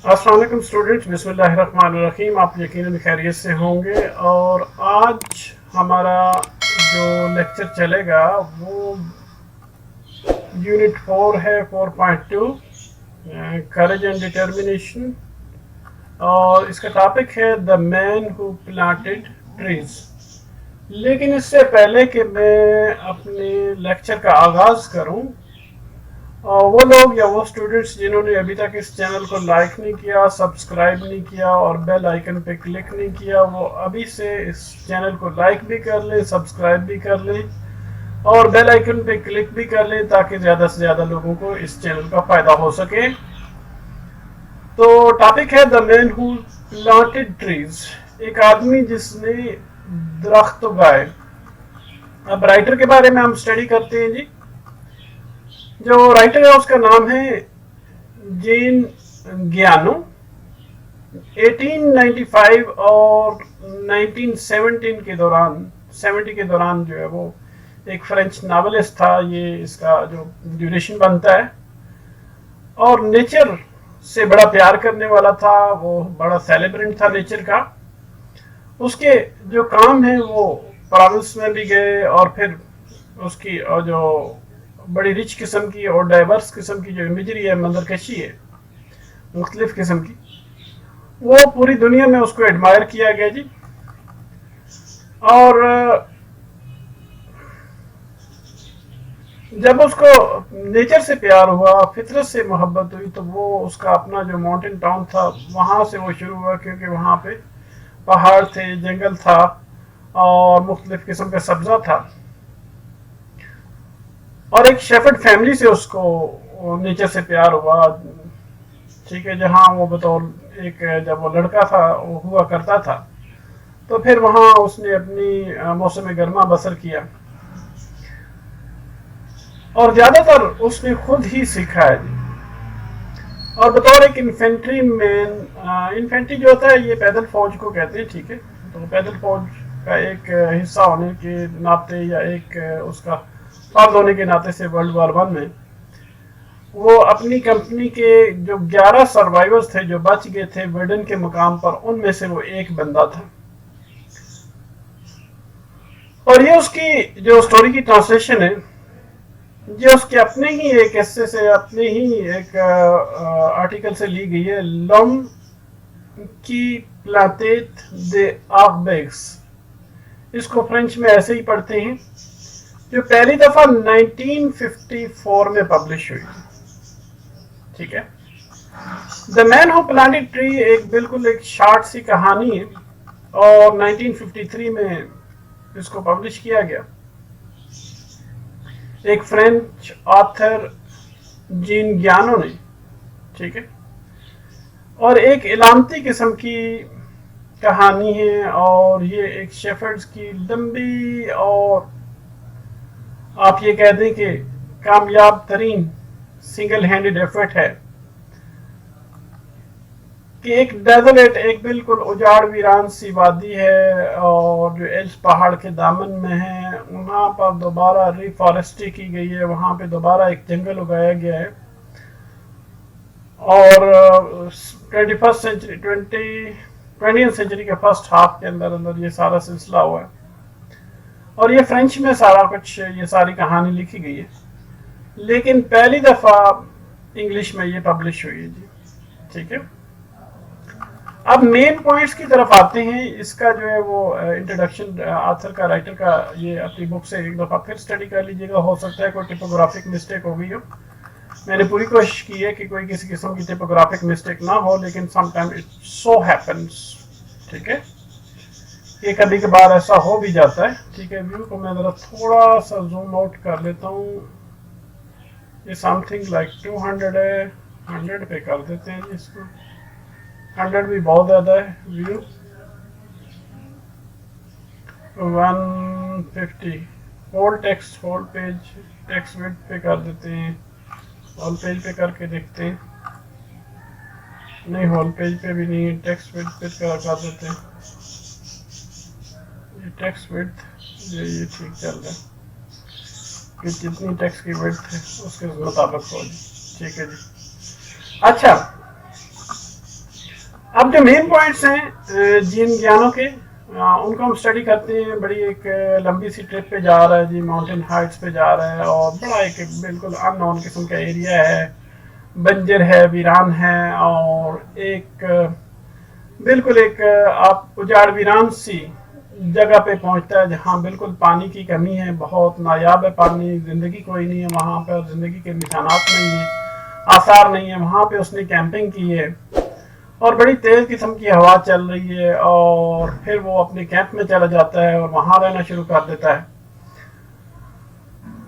अस्सलाम वालेकुम स्टूडेंट्स, बिस्मिल्लाहिर्रहमानिर्रहीम। आप यकीनन खैरियत से होंगे। और आज हमारा जो लेक्चर चलेगा वो यूनिट 4 है, 4.2 करेज एंड डिटर्मिनेशन। और इसका टॉपिक है the man who planted trees. लेकिन इससे पहले कि मैं अपने लेक्चर का आगाज़ करूं, वो लोग या वो स्टूडेंट्स जिन्होंने अभी तक इस चैनल को लाइक नहीं किया, सब्सक्राइब नहीं किया और बेल आइकन पे क्लिक नहीं किया, वो अभी से इस चैनल को लाइक भी कर लें, सब्सक्राइब भी कर लें और बेल आइकन पे क्लिक भी कर लें ताकि ज़्यादा से ज़्यादा लोगों को इस चैनल का फ़ायदा हो सके। तो टॉपिक है the man who planted trees, एक आदमी जिसने दरख्त उगाए। अब राइटर के बारे में हम स्टडी करते हैं जी। जो राइटर है उसका नाम है जीन गियानो। 1895 और 1917 के दौरान 70 के दौरान जो है वो एक फ्रेंच नॉवेलिस्ट था। ये इसका जो ड्यूरेशन बनता है, और नेचर से बड़ा प्यार करने वाला था, वो बड़ा सेलिब्रेंट था नेचर का। उसके जो काम है वो प्रोविंस में भी गए और फिर उसकी जो बड़ी रिच किस्म की और डाइवर्स किस्म की जो इमेजरी है, मंजरकशी है मुख्तलिफ किस्म की, वो पूरी दुनिया में उसको एडमायर किया गया जी। और जब उसको नेचर से प्यार हुआ, फितरत से मोहब्बत हुई, तो वो उसका अपना जो माउंटेन टाउन था वहाँ से वो शुरू हुआ, क्योंकि वहाँ पे पहाड़ थे, जंगल था और मुख्तलिफ किस्म का सब्जा था। और एक शेफर्ड फैमिली से उसको नेचर से प्यार हुआ, ठीक है, जहाँ वो बतौर एक जब वो लड़का था वो हुआ करता था, तो फिर वहाँ उसने अपनी मौसम गर्मा बसर किया और ज़्यादातर उसने खुद ही सीखा है जी। और बतौर एक इन्फेंट्री मैन, इन्फेंट्री जो होता है ये पैदल फौज को कहते हैं, ठीक है। तो पैदल फौज का एक हिस्सा होने के नाते या एक उसका फर्द होने के नाते से वर्ल्ड वॉर 1 में वो अपनी कंपनी के जो 11 सर्वाइवर्स थे जो बच गए थे वर्डन के मुकाम पर, उनमें से वो एक बंदा था। और ये उसकी जो स्टोरी की ट्रांसलेशन है, ये उसके अपने ही एक हिस्से से, अपने ही एक आर्टिकल से ली गई है। लॉम की प्लांटेट दे आर्बेक्स, इसको फ्रेंच में ऐसे ही पढ़ते हैं, जो पहली दफा 1954 में पब्लिश हुई, ठीक है। The man who planted tree एक बिल्कुल एक शॉर्ट सी कहानी है और 1953 में इसको पब्लिश किया गया। एक फ्रेंच ऑथर जीन गियानो ने, ठीक है। और एक इलामती किस्म की कहानी है और ये एक शेफर्ड्स की लंबी और आप ये कह दें कि कामयाब तरीन सिंगल हैंडेड एफर्ट है कि एक डेजर्ट, एक बिल्कुल उजाड़ वीरान सी वादी है और जो एल्स पहाड़ के दामन में है, वहाँ पर दोबारा रिफॉरेस्ट्री की गई है, वहाँ पे दोबारा एक जंगल उगाया गया है। और 20th सेंचुरी के फर्स्ट हाफ के अंदर अंदर ये सारा सिलसिला हुआ है और ये फ्रेंच में सारा कुछ, ये सारी कहानी लिखी गई है, लेकिन पहली दफा इंग्लिश में ये पब्लिश हुई है जी, ठीक है। अब मेन पॉइंट्स की तरफ आते हैं। इसका जो है वो इंट्रोडक्शन ऑथर का, राइटर का, ये अपनी बुक से एक दफा फिर स्टडी कर लीजिएगा। हो सकता है कोई टिपोग्राफिक मिस्टेक हो गई हो, मैंने पूरी कोशिश की है कि कोई किसी किस्म की टिपोग्राफिक मिस्टेक ना हो, लेकिन समटाइम इट सो हैपेंस, ठीक है, ये कभी कभार ऐसा हो भी जाता है, ठीक है। व्यू को मैं जरा थोड़ा सा जूम आउट कर लेता हूँ। ये समथिंग लाइक 200 है, 100 पे कर देते हैं इसको, 100 भी बहुत ज़्यादा है। View 150, whole text, whole page, text width पे कर देते हैं, होल पेज पे करके देखते हैं। नहीं, होल पेज पे भी नहीं है, टेक्स्ट विड्थ पे कर देते हैं। ये टेक्स्ट विड्थ ये ठीक चल रहा है कि जितनी टेक्स्ट की विड्थ है उसके मुताबिक हो जी, ठीक है जी। अच्छा, اب جو مین پوائنٹس ہیں جین گیانوں کے ان کو ہم اسٹڈی کرتے ہیں. بڑی ایک لمبی سی ٹرپ پہ جا رہا ہے جی, ماؤنٹین ہائٹس پہ جا رہا ہے, اور بڑا ایک بالکل ان نون قسم کا ایریا ہے, بنجر ہے, ویران ہے, اور ایک بالکل ایک آپ اجاڑ ویران سی جگہ پہ پہنچتا ہے جہاں بالکل پانی کی کمی ہے, بہت نایاب ہے پانی, زندگی کوئی نہیں ہے وہاں پہ, زندگی کے نشانات نہیں ہیں, آثار نہیں ہیں. وہاں پہ اس نے کیمپنگ کی ہے اور بڑی تیز قسم کی ہوا چل رہی ہے, اور پھر وہ اپنے کیمپ میں چلا جاتا ہے اور وہاں رہنا شروع کر دیتا ہے.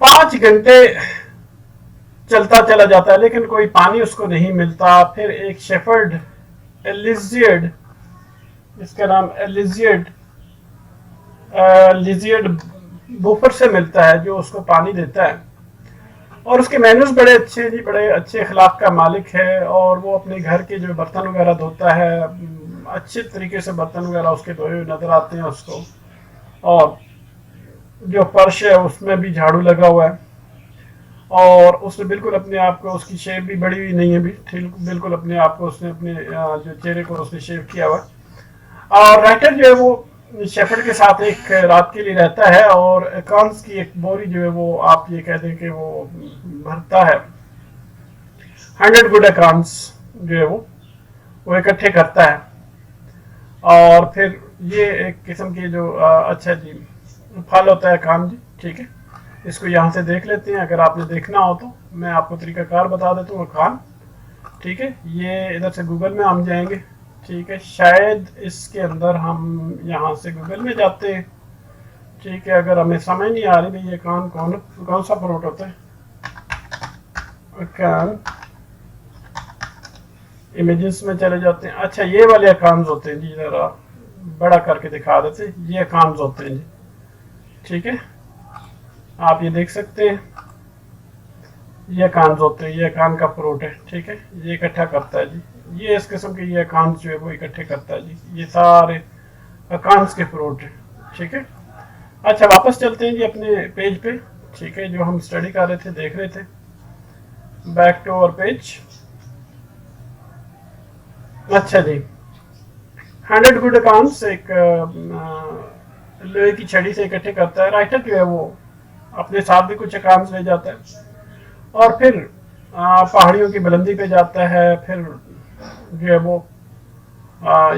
5 گھنٹے چلتا چلا جاتا ہے لیکن کوئی پانی اس کو نہیں ملتا. پھر ایک شیفرڈ لیزیڈ, جس کا نام لیزیڈ بوفر سے ملتا ہے, جو اس کو پانی دیتا ہے, اور اس کے مینوز بڑے اچھے جی, بڑے اچھے اخلاق کا مالک ہے, اور وہ اپنے گھر کے جو برتن وغیرہ دھوتا ہے, اچھے طریقے سے برتن وغیرہ اس کے دھوئے ہوئے نظر آتے ہیں اس کو, اور جو فرش ہے اس میں بھی جھاڑو لگا ہوا ہے, اور اس نے بالکل اپنے آپ کو, اس کی شیپ بھی بڑی ہوئی نہیں ہے بھی, بالکل اپنے آپ کو اس نے اپنے جو چہرے کو اس نے شیو کیا ہوا ہے. اور رائٹر جو ہے وہ شیفرڈ کے ساتھ ایک رات کے لیے رہتا ہے, اور اکانس کی ایک بوری جو ہے وہ آپ یہ کہہ دیں کہ وہ بھرتا ہے. 100 گڈ اکانس جو ہے وہ اکٹھے کرتا ہے, اور پھر یہ ایک قسم کی جو اچھا جی پھل ہوتا ہے کام جی, ٹھیک ہے, اس کو یہاں سے دیکھ لیتے ہیں. اگر آپ نے دیکھنا ہو تو میں آپ کو طریقہ کار بتا دیتا ہوں. کان, ٹھیک ہے, یہ ادھر سے گوگل میں ہم جائیں گے, ٹھیک ہے, شاید اس کے اندر ہم یہاں سے گوگل میں جاتے ہیں, ٹھیک ہے. اگر ہمیں سمجھ نہیں آ رہی بھائی یہ کان کون سا فروٹ ہوتا ہے, کان امیجز میں چلے جاتے ہیں. اچھا, یہ والے اکانز ہوتے ہیں جی, ذرا بڑا کر کے دکھا دیتے ہیں. یہ اکانز ہوتے ہیں جی, ٹھیک ہے, آپ یہ دیکھ سکتے ہیں, یہ اکانز ہوتے ہیں, یہ اکان کا فروٹ ہے, ٹھیک ہے, یہ اکٹھا کرتا ہے جی. یہ اس قسم کے یہ اکانز جو ہے وہ اکٹھے کرتا ہے جی. یہ سارے اکانز کے فروٹ ہیں, ٹھیک ہے. اچھا, واپس چلتے ہیں جی اپنے پیج پہ, ٹھیک ہے, جو ہم اسٹڈی کر رہے تھے, دیکھ رہے تھے. بیک ٹو اور پیج. اچھا جی, 100 گڈ اکاؤنٹس ایک لوہے کی چھڑی سے اکٹھے کرتا ہے. رائٹر جو ہے وہ اپنے ساتھ بھی کچھ اکاؤنٹس لے جاتا ہے, اور پھر پہاڑیوں کی بلندی پہ جاتا ہے. پھر جو ہے وہ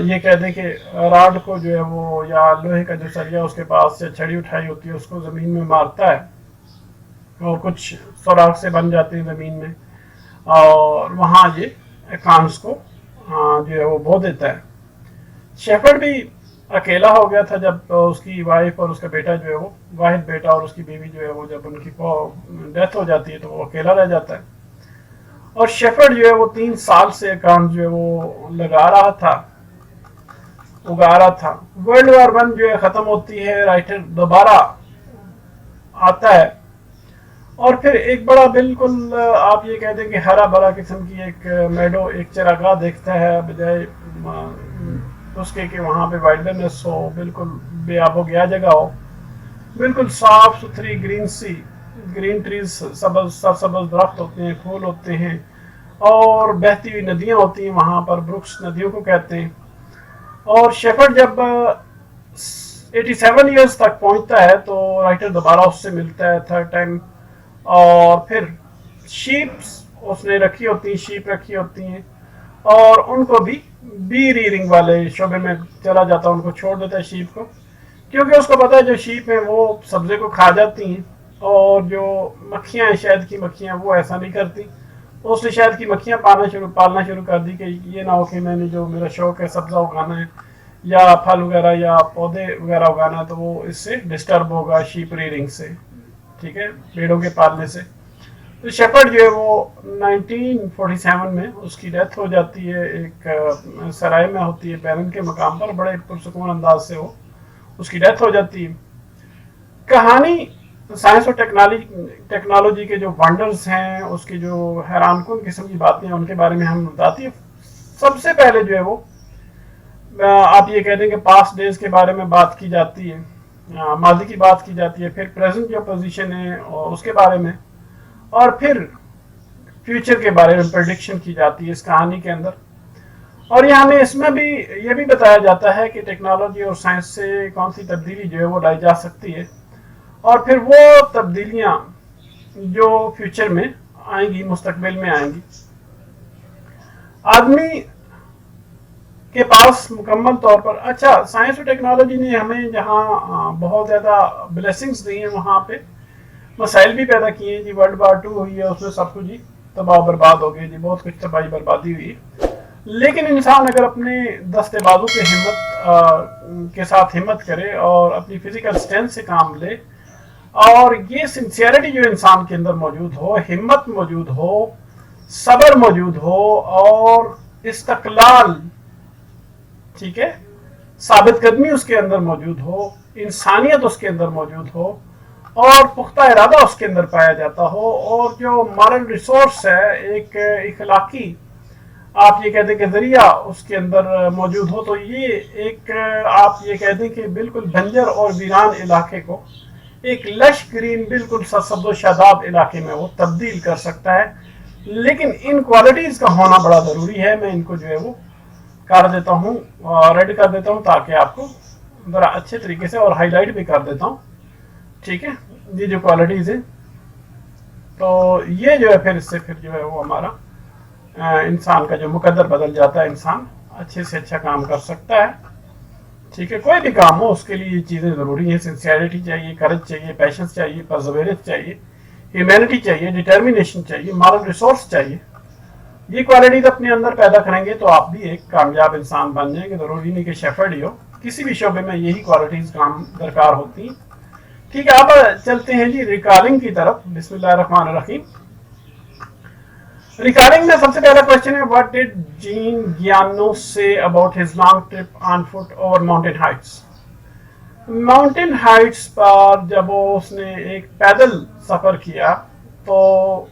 یہ کہہ دیں کہ راڈ کو جو ہے وہ, یا لوہے کا جو سریا اس کے پاس سے چھڑی اٹھائی ہوتی ہے, اس کو زمین میں مارتا ہے, وہ کچھ سوراخ سے بن جاتے ہیں زمین میں, اور وہاں یہ اکاؤنٹس کو جو ہے وہ بو دیتا ہے. شیفرڈ بھی اکیلا ہو گیا تھا جب اس کی وائف اور اس کا بیٹا جو ہے وہ, واحد بیٹا اور اس کی بیوی جو ہے وہ, جب ان کی ڈیتھ ہو جاتی ہے تو وہ اکیلا رہ جاتا ہے. اور شیفرڈ جو ہے وہ 3 سال سے اکاؤنٹ جو ہے وہ لگا رہا تھا, اگا رہا تھا. ورلڈ وار 1 جو ہے ختم ہوتی ہے, رائٹر دوبارہ آتا ہے, اور پھر ایک بڑا بالکل آپ یہ کہہ دیں کہ ہرا بھرا قسم کی ایک میڈو, ایک چراگاہ دیکھتا ہے, بجائے اس کے کہ وہاں پہ وائلڈرنس ہو, بالکل بے آب و گیا جگہ ہو, بالکل صاف ستھری گرین ٹریز, سرسبز درخت ہوتے ہیں, پھول ہوتے ہیں, اور بہتی ہوئی ندیاں ہوتی ہیں وہاں پر, برکس ندیوں کو کہتے ہیں. اور شیفرڈ جب 87 ایئرس تک پہنچتا ہے تو رائٹر دوبارہ اس سے ملتا ہے 3rd ٹائم, اور پھر شیپس اس نے رکھی ہوتی ہیں, شیپ رکھی ہوتی ہیں, اور ان کو بھی بی ریئرنگ والے شعبے میں چلا جاتا ہے, ان کو چھوڑ دیتا ہے شیپ کو, کیونکہ اس کو پتا ہے جو شیپ ہیں وہ سبزے کو کھا جاتی ہیں, اور جو مکھیاں ہیں, شہد کی مکھیاں, وہ ایسا نہیں کرتی. اس نے شہد کی مکھیاں پالنا شروع کر دی, کہ یہ نہ ہو کہ میں نے جو میرا شوق ہے سبزہ اگانا ہے یا پھل وغیرہ یا پودے وغیرہ اگانا ہے, تو وہ اس سے ڈسٹرب ہوگا شیپ ریئرنگ سے, ٹھیک ہے, بھیڑوں کے پالنے سے. تو شیپرڈ جو ہے وہ 1947 میں اس کی ڈیتھ ہو جاتی ہے, ایک سرائے میں ہوتی ہے, بیرن کے مقام پر, بڑے پرسکون انداز سے اس کی ڈیتھ ہو جاتی ہے. کہانی سائنس اور ٹیکنالوجی کے جو ونڈرز ہیں, اس کی جو حیران کن قسم کی باتیں ہیں, ان کے بارے میں ہم بتاتی ہے. سب سے پہلے جو ہے وہ آپ یہ کہہ دیں کہ پاسٹ ڈیز کے بارے میں بات کی جاتی ہے, ماضی کی بات کی جاتی ہے, پھر پریزنٹ جو پوزیشن ہے اس کے بارے میں, اور پھر فیوچر کے بارے میں پریڈکشن کی جاتی ہے اس کہانی کے اندر. और ये हमें इसमें भी ये भी बताया जाता है कि टेक्नोलॉजी और साइंस से कौन सी तब्दीली जो है वो लाई जा सकती है, और फिर वो तब्दीलियां जो फ्यूचर में आएंगी, मुस्तकबिल में आएंगी। आदमी के पास मुकम्मल तौर पर, अच्छा, साइंस और टेक्नोलॉजी ने हमें जहाँ बहुत ज़्यादा ब्लेसिंग्स दी हैं, वहाँ पे मसाइल भी पैदा किए हैं जी। वर्ल्ड वार 2 हुई है, उसमें सब कुछ जी तबाह बर्बाद हो गई जी, बहुत कुछ तबाही बर्बादी हुई है। लेकिन इंसान अगर अपने दस्तेबाजों पे के साथ हिम्मत करे और अपनी फिजिकल स्ट्रेंथ से काम ले, और ये सिंसियरिटी जो इंसान के अंदर मौजूद हो, हिम्मत मौजूद हो, सब्र मौजूद हो, और इस्तकलाल, ठीक है, साबित कदमी उसके अंदर मौजूद हो, इंसानियत उसके अंदर मौजूद हो, और पुख्ता इरादा उसके अंदर पाया जाता हो, और जो मॉरल रिसोर्स है, एक इखलाकी आप ये कहते कि जरिया उसके अंदर मौजूद हो, तो ये एक आप ये कह दें कि बिल्कुल बंजर और वीरान इलाके को एक लश ग्रीन बिल्कुल सरसब्ज़ शादाब इलाके में वो तब्दील कर सकता है। लेकिन इन क्वालिटीज़ का होना बड़ा ज़रूरी है। मैं इनको जो है वो कर देता हूँ, रेडी कर देता हूँ, ताकि आपको ज़रा अच्छे तरीके से, और हाईलाइट भी कर देता हूँ, ठीक है, ये जो क्वालिटीज़ हैं। तो ये जो है फिर इससे फिर जो है वो हमारा इंसान का जो मुकद्दर बदल जाता है, इंसान अच्छे से अच्छा काम कर सकता है, ठीक है। कोई भी काम हो उसके लिए ये चीज़ें ज़रूरी हैं। सिंसियरिटी चाहिए, करेज चाहिए, पैशंस चाहिए, परसेवरेंस चाहिए, ह्यूमैनिटी चाहिए, डिटर्मिनेशन चाहिए, मॉरल रिसोर्स चाहिए। ये क्वालिटीज अपने अंदर पैदा करेंगे तो आप भी एक कामयाब इंसान बन जाएंगे। ज़रूरी नहीं कि शेफर्ड ही हो, किसी भी शोबे में यही क्वालिटीज काम दरकार होती हैं, ठीक है। अब चलते हैं जी रिकॉर्डिंग की तरफ। बिस्मिल्लाहिर्रहमानिर्रहीम। रिकॉर्डिंग में सबसे पहला क्वेश्चन है, what did Jean Giono say about his long trip on foot over mountain heights. Mountain heights पर जब उसने एक पैदल सफर किया तो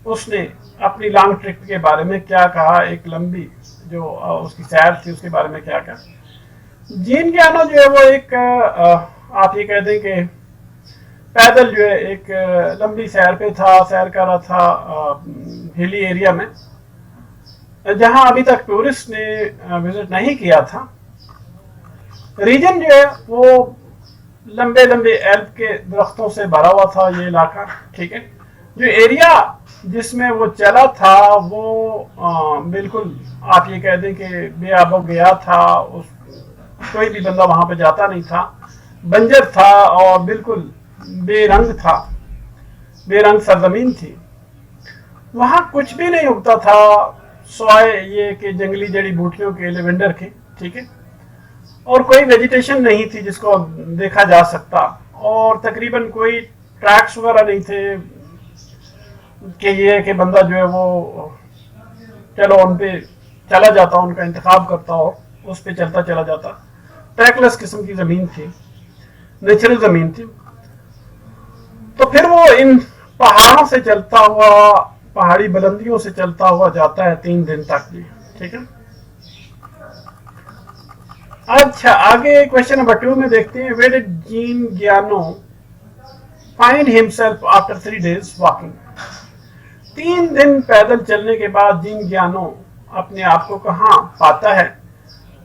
उसने अपनी लॉन्ग ट्रिप के बारे में क्या कहा, एक लंबी जो उसकी सैर थी उसके बारे में क्या कहा। जीन गियानो जो है वो एक आप ये कह दें कि पैदल जो है एक लंबी सैर पे था, सैर कर रहा था हिली एरिया में, जहां अभी तक टूरिस्ट ने विजिट नहीं किया था। रीजन जो है वो लंबे लंबे एल्प के दरख्तों से भरा हुआ था ये इलाका, ठीक है। जो एरिया जिसमें वो चला था वो बिल्कुल आप ये कह दें कि बेआबो गया था, कोई भी बंदा वहां पे जाता नहीं था, बंजर था और बिल्कुल बेरंग था, बेरंग सरजमीन थी। वहां कुछ भी नहीं उगता था सिवाय ये कि जंगली जड़ी बूटियों के, लेवेंडर के, ठीक है, और कोई वेजिटेशन नहीं थी जिसको देखा जा सकता, और तकरीबन कोई ट्रैक्स वगैरह नहीं थे कि ये कि बंदा जो है वो चलो उन पे चला जाता, उनका इंतखाब करता और उस पे चलता चला जाता। ट्रैकलेस किस्म की जमीन थी, नेचुरल जमीन थी। तो फिर वो इन पहाड़ों से चलता हुआ, पहाड़ी बुलंदियों से चलता हुआ जाता है 3 दिन तक जी, ठीक है। अच्छा, आगे क्वेश्चन नंबर 2 में देखते हैं, where did Jean Giono find himself after 3 days walking. 3 दिन पैदल चलने के बाद जीन गियानो अपने आप को कहाँ पाता है।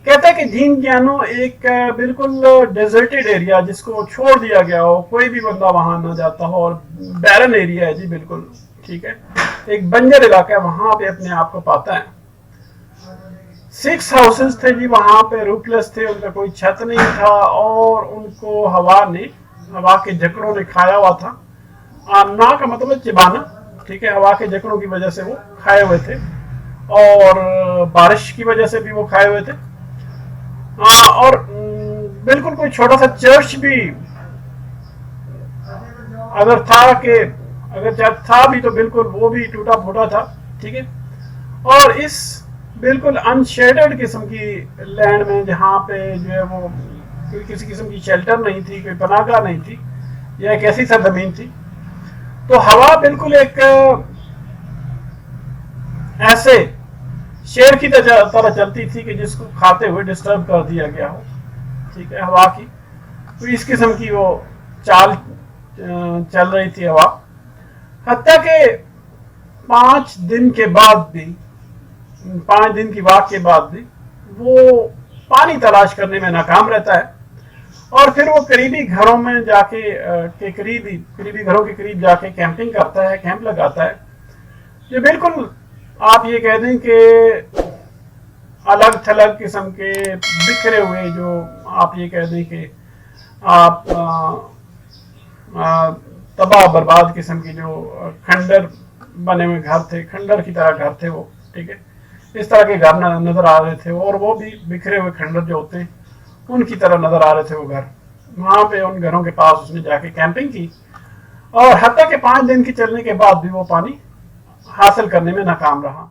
कहता है कि जीन गियानो एक बिल्कुल डेजर्टेड एरिया, जिसको छोड़ दिया गया हो, कोई भी बंदा वहां ना जाता हो, और बैरन एरिया है जी बिल्कुल, ठीक है, एक बंजर इलाका है, वहां पे अपने आप को पाता है। 6 हाउसेस थे जी वहां पे, रूफलेस थे, उनका कोई छत नहीं था, और उनको हवा के झकड़ों ने खाया हुआ था। ना का मतलब चिबाना, ठीक है, हवा के झकड़ों की वजह से वो खाए हुए थे, और बारिश की वजह से भी वो खाए हुए थे। और बिल्कुल कोई छोटा सा चर्च भी अगर चर्च था भी तो बिल्कुल वो भी टूटा फूटा था, ठीक है। और इस बिल्कुल अनशेडेड किस्म की लैंड में, जहाँ पे जो है वो कोई किसी किस्म की शेल्टर नहीं थी, कोई पनाहगाह नहीं थी, या एक ऐसी सरजमीन थी, तो हवा बिल्कुल एक ऐसे शेर की तरह चलती थी कि जिसको खाते हुए डिस्टर्ब कर दिया गया हो, ठीक है, हवा की। तो इस किस्म की वो चाल चल रही थी हवा। हत्या के 5 दिन के बाद भी 5 दिन की वाक के बाद भी वो पानी तलाश करने में नाकाम रहता है और फिर वो करीबी घरों में जाके करीबी घरों के करीब जाके कैंपिंग करता है, कैंप लगाता है। जो बिल्कुल आप ये कह दें कि अलग थलग किस्म के बिखरे हुए, जो आप ये कह दें कि आप तबाह बर्बाद किस्म की जो खंडर बने हुए घर थे, खंडर की तरह घर थे वो, ठीक है, इस तरह के घर नजर आ रहे थे और वो भी बिखरे हुए खंडर जो होते हैं उनकी तरह नजर आ रहे थे वो घर। वहां पे उन घरों के पास उसने जाके कैंपिंग की और हत्ता के 5 दिन के चलने के बाद भी वो पानी हासिल करने में नाकाम रहा।